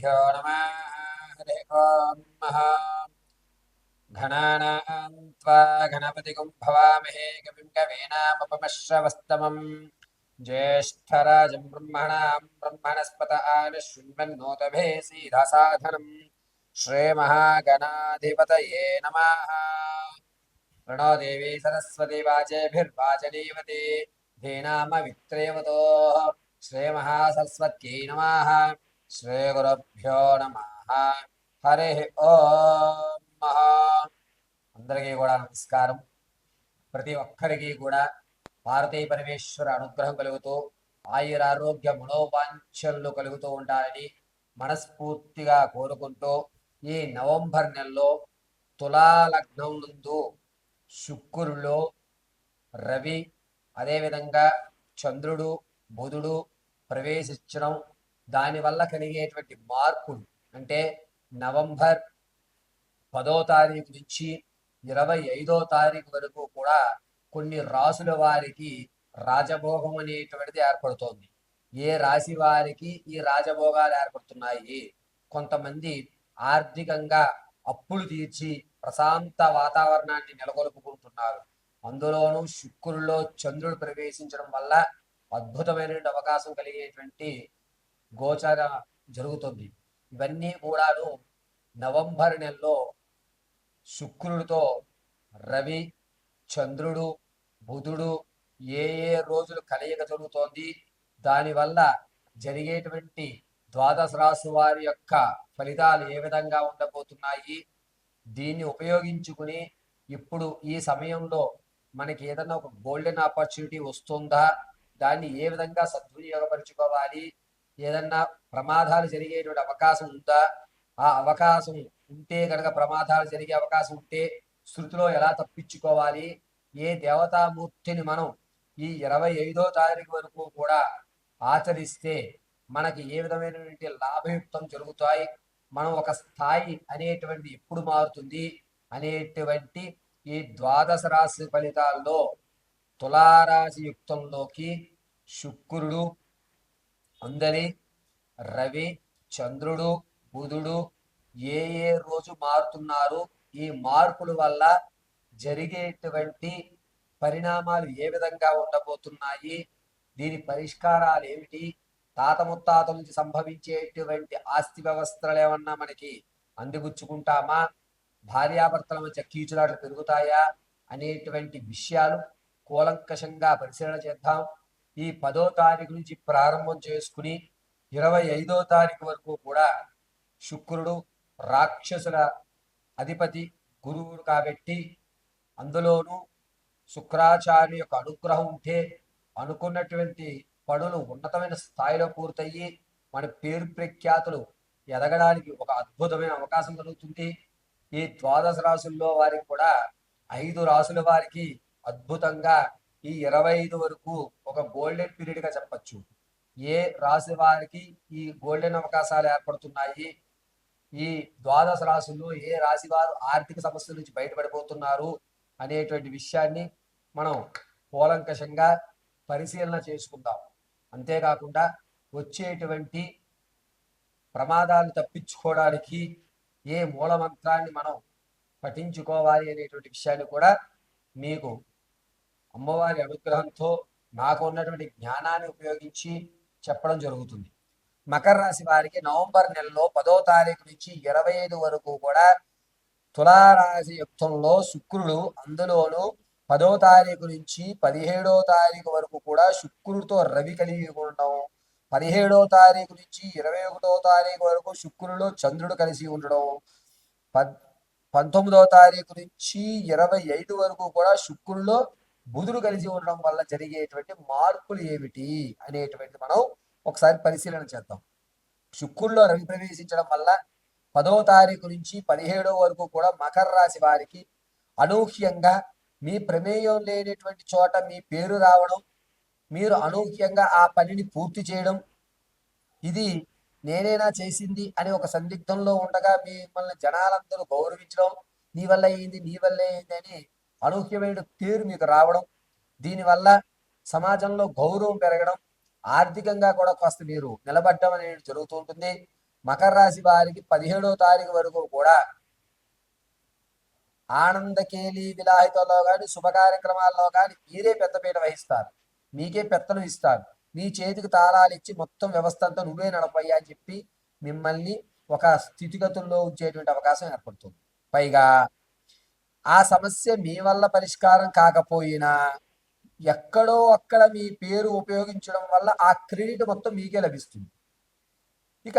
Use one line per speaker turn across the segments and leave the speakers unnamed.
श्रीगुरुभ्यो नमः। हरिः ओम्। घनानां त्वा गणपतिगुं भवामहे कविं कवीनामुपमश्रवस्तमम् ज्येष्ठराजं ब्रह्मणां ब्रह्मणस्पत आनशृण्वन्नोतभे सीधसाधनम् श्रीमहागणाधिपतये नमः। प्रणो देवी सरस्वती वाजेभिर्वाचनीवती धीनामवित्रेवतोः श्रीमहासरस्वत्यै नमः। श्रीगुरुभ्यो नमः। हरिः ఓం. అందరికీ కూడా నమస్కారం. ప్రతి ఒక్కరికి కూడా భారతీయ పరమేశ్వర అనుగ్రహం కలుగుతూ ఆయురారోగ్య మనోవాంఛలు కలుగుతూ ఉండాలని మనస్ఫూర్తిగా కోరుకుంటూ ఈ నవంబర్ నెలలో తులా లగ్నం నందు శుక్రుడు, రవి, అదేవిధంగా చంద్రుడు, బుధుడు ప్రవేశించడం, దానివల్ల కలిగేటువంటి మార్పులు అంటే నవంబర్ 10వ తారీఖు నుంచి 25వ తారీఖు వరకు కూడా కొన్ని రాసుల వారికి రాజభోగం అనేటువంటిది ఏర్పడుతోంది. ఏ రాశి వారికి ఈ రాజభోగాలు ఏర్పడుతున్నాయి? కొంతమంది ఆర్థికంగా అప్పులు తీర్చి ప్రశాంత వాతావరణాన్ని నెలకొల్పుకుంటున్నారు. అందులోనూ శుక్రుల్లో చంద్రుడు ప్రవేశించడం వల్ల అద్భుతమైన అవకాశం కలిగేటువంటి గోచర జరుగుతుంది. ఇవన్నీ కూడాను నవంబర్ నెలలో శుక్రుడితో రవి, చంద్రుడు, బుధుడు ఏ రోజులు కలయిక జరుగుతోంది, దానివల్ల జరిగేటువంటి ద్వాదశ రాశి వారి యొక్క ఫలితాలు ఏ విధంగా ఉండబోతున్నాయి, దీన్ని ఉపయోగించుకుని ఇప్పుడు ఈ సమయంలో మనకి ఏదన్నా ఒక గోల్డెన్ ఆపర్చునిటీ వస్తుందా, దాన్ని ఏ విధంగా సద్వినియోగపరుచుకోవాలి, ఏదన్నా ప్రమాదాలు జరిగేటువంటి అవకాశం ఉందా, ఆ అవకాశం ఉంటే కనుక ప్రమాదాలు జరిగే అవకాశం ఉంటే శృతిలో ఎలా తప్పించుకోవాలి, ఏ దేవతామూర్తిని మనం ఈ 25వ తారీఖు వరకు కూడా ఆచరిస్తే మనకి ఏ విధమైనటువంటి లాభయుక్తం జరుగుతాయి, మనం ఒక స్థాయి అనేటువంటి ఎప్పుడు మారుతుంది అనేటువంటి ఈ ద్వాదశ రాశి ఫలితాల్లో తులారాశి యుక్తంలోకి శుక్రుడు, అందరి రవి, చంద్రుడు, బుధుడు ఏ రోజు మారుతున్నారు, ఈ మార్పుల వల్ల జరిగేటువంటి పరిణామాలు ఏ విధంగా ఉండబోతున్నాయి, దీని పరిష్కారాలు ఏమిటి, తాత ముత్తాతల నుంచి సంభవించేటువంటి ఆస్తి వ్యవస్థలు ఏమన్నా మనకి అందిపుచ్చుకుంటామా, భార్యాభర్తల మధ్య కీచులాటలు పెరుగుతాయా అనేటువంటి విషయాలు కూలంకషంగా పరిశీలన చేద్దాం. ఈ 10వ తారీఖు నుంచి ప్రారంభం చేసుకుని 25వ తారీఖు వరకు కూడా శుక్రుడు రాక్షసుల అధిపతి గురువుడు కాబట్టి, అందులోనూ శుక్రాచార్య యొక్క అనుగ్రహం ఉంటే అనుకున్నటువంటి పనులు ఉన్నతమైన స్థాయిలో పూర్తయ్యి మన పేరు ప్రఖ్యాతులు ఎదగడానికి ఒక అద్భుతమైన అవకాశం కలుగుతుంది. ఈ ద్వాదశ రాశుల్లో వారికి కూడా 5 రాశుల వారికి అద్భుతంగా ఈ 25 వరకు ఒక గోల్డెన్ పీరియడ్ గా చెప్పచ్చు. ఏ రాశి వారికి ఈ గోల్డెన్ అవకాశాలు ఏర్పడుతున్నాయి, ఈ ద్వాదశ రాశుల్లో ఏ రాశి వారు ఆర్థిక సమస్యల నుంచి బయటపడిపోతున్నారు అనేటువంటి విషయాన్ని మనం కూలంకషంగా పరిశీలన చేసుకుందాం. అంతేకాకుండా వచ్చేటువంటి ప్రమాదాలు తప్పించుకోవడానికి ఏ మూలమంత్రాన్ని మనం పఠించుకోవాలి అనేటువంటి విషయాన్ని కూడా మీకు అమ్మవారి అనుగ్రహంతో నాకు ఉన్నటువంటి జ్ఞానాన్ని ఉపయోగించి చెప్పడం జరుగుతుంది. మకర రాశి వారికి నవంబర్ నెలలో 10వ తారీఖు నుంచి 25 వరకు కూడా తులారాశి యుక్తంలో శుక్రుడు, అందులోనూ 10వ తారీఖు నుంచి 17వ తారీఖు వరకు కూడా శుక్రుడితో రవి కలిగి ఉండడం, 17వ తారీఖు నుంచి 21వ తారీఖు వరకు శుక్రుడిలో చంద్రుడు కలిసి ఉండడం, 19వ తారీఖు నుంచి 25 వరకు కూడా శుక్రుడిలో బుధుడు కలిసి ఉండడం వల్ల జరిగేటువంటి మార్పులు ఏమిటి అనేటువంటి మనం ఒకసారి పరిశీలన చేద్దాం. శుక్రుడిలో రవి ప్రవేశించడం వల్ల 10వ తారీఖు నుంచి 17వ వరకు కూడా మకర రాశి వారికి అనూహ్యంగా మీ ప్రమేయం లేనటువంటి చోట మీ పేరు రావడం, మీరు అనూహ్యంగా ఆ పనిని పూర్తి చేయడం, ఇది నేనేనా చేసింది అని ఒక సందిగ్ధంలో ఉండగా మిమ్మల్ని జనాలందరూ గౌరవించడం, నీ వల్ల అయింది నీ వల్లే అయింది అని అనూహ్యమైన పేరు మీకు రావడం, దీనివల్ల సమాజంలో గౌరవం పెరగడం, ఆర్థికంగా కూడా కాస్త మీరు నిలబడ్డం అనేది జరుగుతూ ఉంటుంది. మకర రాశి వారికి 17వ తారీఖు వరకు కూడా ఆనందకేలి విలాహితలో కానీ శుభ కార్యక్రమాల్లో కానీ మీరే పెద్దపీట వహిస్తారు, మీకే పెత్తనం ఇస్తారు, మీ చేతికి తాళాలు ఇచ్చి మొత్తం వ్యవస్థ అంతా నువ్వే నడపయ్యా అని చెప్పి మిమ్మల్ని ఒక స్థితిగతుల్లో ఉంచేటువంటి అవకాశం ఏర్పడుతుంది. పైగా ఆ సమస్య మీ వల్ల పరిష్కారం కాకపోయినా ఎక్కడో అక్కడ మీ పేరు ఉపయోగించడం వల్ల ఆ క్రెడిట్ మొత్తం మీకే లభిస్తుంది. ఇక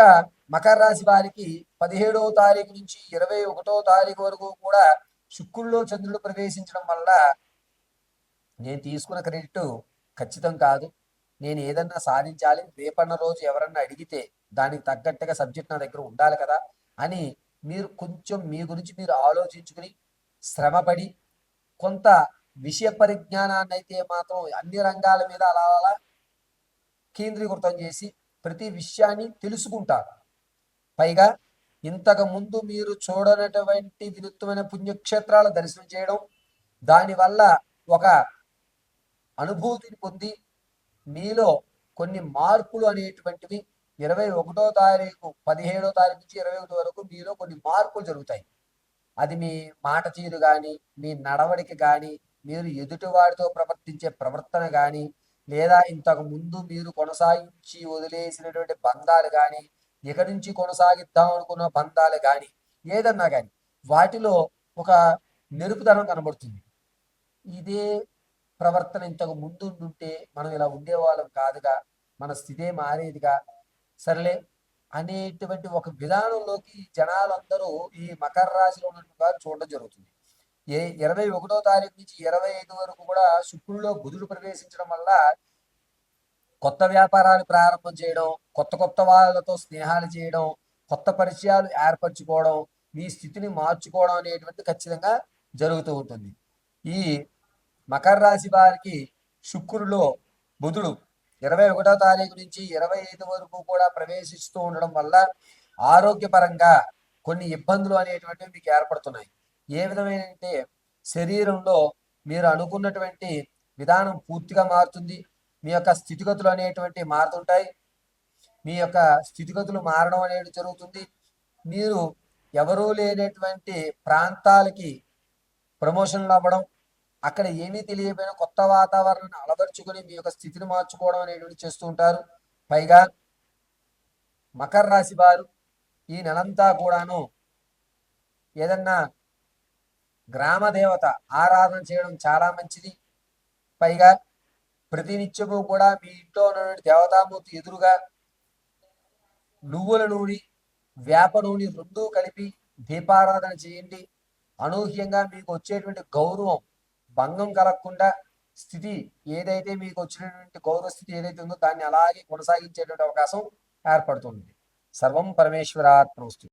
మకర రాశి వారికి 17వ తారీఖు నుంచి 21వ తారీఖు వరకు కూడా శుక్రుల్లో చంద్రుడు ప్రవేశించడం వల్ల నేను తీసుకున్న క్రెడిట్ ఖచ్చితం కాదు, నేను ఏదన్నా సాధించాలి, రేపన్న రోజు ఎవరన్నా అడిగితే దానికి తగ్గట్టుగా సబ్జెక్ట్ నా దగ్గర ఉండాలి కదా అని మీరు కొంచెం మీ గురించి మీరు ఆలోచించుకుని శ్రమపడి కొంత విషయ పరిజ్ఞానాన్ని అయితే మాత్రం అన్ని రంగాల మీద అలా అలా కేంద్రీకృతం చేసి ప్రతి విషయాన్ని తెలుసుకుంటారు. పైగా ఇంతకు ముందు మీరు చూడనటువంటి వినూత్నమైన పుణ్యక్షేత్రాల దర్శనం చేయడం, దానివల్ల ఒక అనుభూతిని పొంది మీలో కొన్ని మార్పులు అనేటువంటివి 21వ తారీఖు 17వ తారీఖు నుంచి 21 వరకు మీలో కొన్ని మార్పులు జరుగుతాయి. అది మీ మాట తీరు కానీ, మీ నడవడిక కానీ, మీరు ఎదుటివాడితో ప్రవర్తించే ప్రవర్తన కానీ, లేదా ఇంతకు ముందు మీరు కొనసాగించి వదిలేసినటువంటి బంధాలు కానీ, ఇక నుంచి కొనసాగిద్దాం అనుకున్న బంధాలు కానీ, ఏదన్నా కానీ వాటిలో ఒక మెరుపుదనం కనబడుతుంది. ఇదే ప్రవర్తన ఇంతకు ముందు ఉంటే మనం ఇలా ఉండేవాళ్ళం కాదుగా, మన స్థితే మారేదిగా, సరేలే అనేటువంటి ఒక విధానంలోకి జనాలందరూ ఈ మకర రాశిలో ఉన్నటువంటి వారు చూడడం జరుగుతుంది. 21వ తారీఖు నుంచి 25 వరకు కూడా శుక్రుల్లో బుధుడు ప్రవేశించడం వల్ల కొత్త వ్యాపారాలు ప్రారంభం చేయడం, కొత్త కొత్త వాళ్ళతో స్నేహాలు చేయడం, కొత్త పరిచయాలు ఏర్పరచుకోవడం, మీ స్థితిని మార్చుకోవడం అనేటువంటి ఖచ్చితంగా జరుగుతూ ఉంటుంది. ఈ మకర రాశి వారికి శుక్రులో బుధుడు 21వ తారీఖు నుంచి 25 వరకు కూడా ప్రవేశిస్తూ ఉండడం వల్ల ఆరోగ్యపరంగా కొన్ని ఇబ్బందులు అనేటువంటివి మీకు ఏర్పడుతున్నాయి. ఏ విధమైన అంటే శరీరంలో మీరు అనుకున్నటువంటి విధానం పూర్తిగా మారుతుంది, మీ యొక్క స్థితిగతులు అనేటువంటి మారుతుంటాయి, మీ యొక్క స్థితిగతులు మారడం అనేది జరుగుతుంది. మీరు ఎవరూ లేనటువంటి ప్రాంతాలకి ప్రమోషన్లు అవ్వడం, అక్కడ ఏమీ తెలియకపోయినా కొత్త వాతావరణాన్ని అలవర్చుకొని మీ యొక్క స్థితిని మార్చుకోవడం అనేటువంటి చేస్తూ ఉంటారు. పైగా మకర రాశి వారు ఈ నెలంతా కూడాను ఏదన్నా గ్రామ దేవత ఆరాధన చేయడం చాలా మంచిది. పైగా ప్రతినిత్యము కూడా మీ ఇంట్లో ఉన్నటువంటి దేవతామూర్తి ఎదురుగా నువ్వుల నూనె, వేప నూనె రెండూ కలిపి దీపారాధన చేయండి. అనూహ్యంగా మీకు వచ్చేటువంటి గౌరవం భంగం కలగకుండా స్థితి ఏదైతే మీకు వచ్చినటువంటి గౌరవ స్థితి ఏదైతే ఉందో దాన్ని అలాగే కొనసాగించేటువంటి అవకాశం ఏర్పడుతుంది. సర్వం పరమేశ్వరార్పణమస్తు.